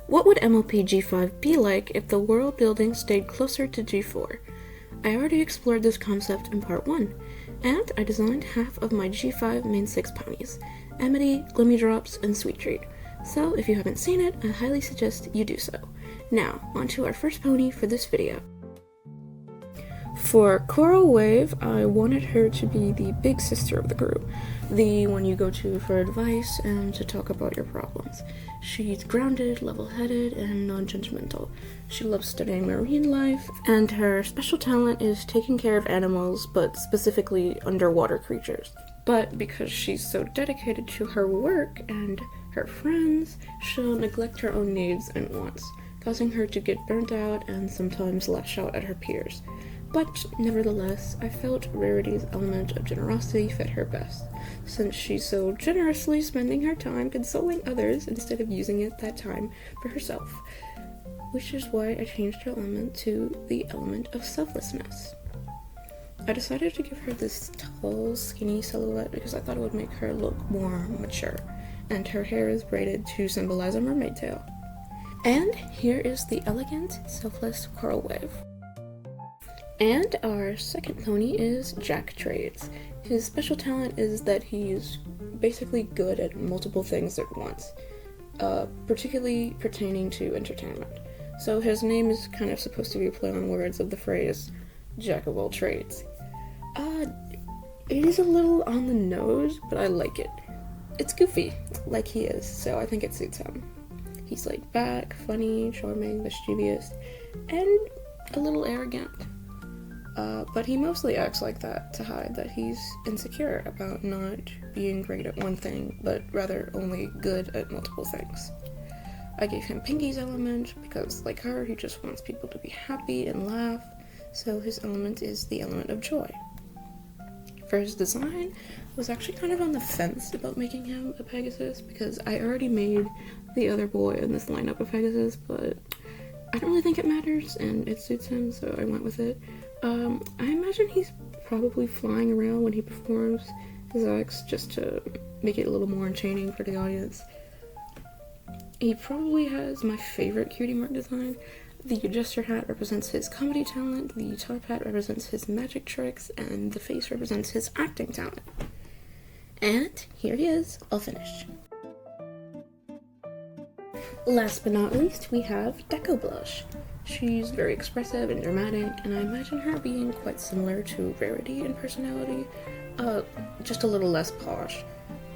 What would MLP G5 be like if the world building stayed closer to G4? I already explored this concept in part 1, and I designed half of my G5 main 6 ponies, Amity, Glummydrops, and Sweet Treat. So if you haven't seen it, I highly suggest you do so. Now, onto our first pony for this video. For Coral Wave, I wanted her to be the big sister of the group, the one you go to for advice and to talk about your problems. She's grounded, level-headed, and non-judgmental. She loves studying marine life, and her special talent is taking care of animals, but specifically underwater creatures. But because she's so dedicated to her work and her friends, she'll neglect her own needs and wants, causing her to get burnt out and sometimes lash out at her peers. But nevertheless, I felt Rarity's element of generosity fit her best, since she's so generously spending her time consoling others instead of using that time for herself, which is why I changed her element to the element of selflessness. I decided to give her this tall, skinny silhouette because I thought it would make her look more mature, and her hair is braided to symbolize a mermaid tail. And here is the elegant, selfless Coral Wave. And our second pony is Jack Trades. His special talent is that he's basically good at multiple things at once, particularly pertaining to entertainment. So his name is kind of supposed to be a play on words of the phrase, Jack of all trades. It is a little on the nose, but I like it. It's goofy, like he is, so I think it suits him. He's laid back, funny, charming, mischievous, and a little arrogant. But he mostly acts like that to hide that he's insecure about not being great at one thing, but rather only good at multiple things. I gave him Pinky's element because, like her, he just wants people to be happy and laugh, so his element is the element of joy. For his design, I was actually kind of on the fence about making him a Pegasus because I already made the other boy in this lineup a Pegasus, but I don't really think it matters and it suits him, so I went with it. I imagine he's probably flying around when he performs his acts just to make it a little more entertaining for the audience. He probably has my favorite Cutie Mark design. The Jester hat represents his comedy talent, the top hat represents his magic tricks, and the face represents his acting talent. And here he is, all finished. Last but not least, we have Deco Blush. She's very expressive and dramatic, and I imagine her being quite similar to Rarity in personality, just a little less posh.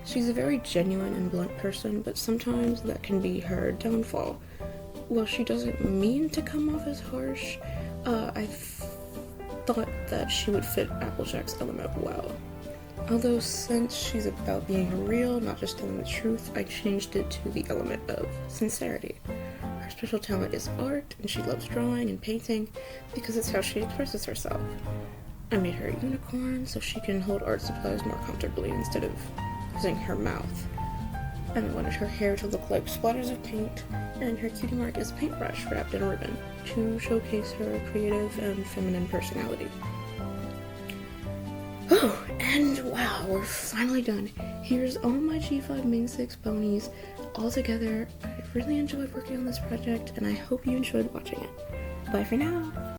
She's a very genuine and blunt person, but sometimes that can be her downfall. While she doesn't mean to come off as harsh, I thought that she would fit Applejack's element well. Although since she's about being real, not just telling the truth, I changed it to the element of sincerity. Her special talent is art, and she loves drawing and painting because it's how she expresses herself. I made her a unicorn so she can hold art supplies more comfortably instead of using her mouth. And I wanted her hair to look like splatters of paint, and her cutie mark is a paintbrush wrapped in a ribbon to showcase her creative and feminine personality. Oh, and wow, we're finally done. Here's all my G5 main 6 ponies all together. I really enjoyed working on this project, and I hope you enjoyed watching it. Bye for now!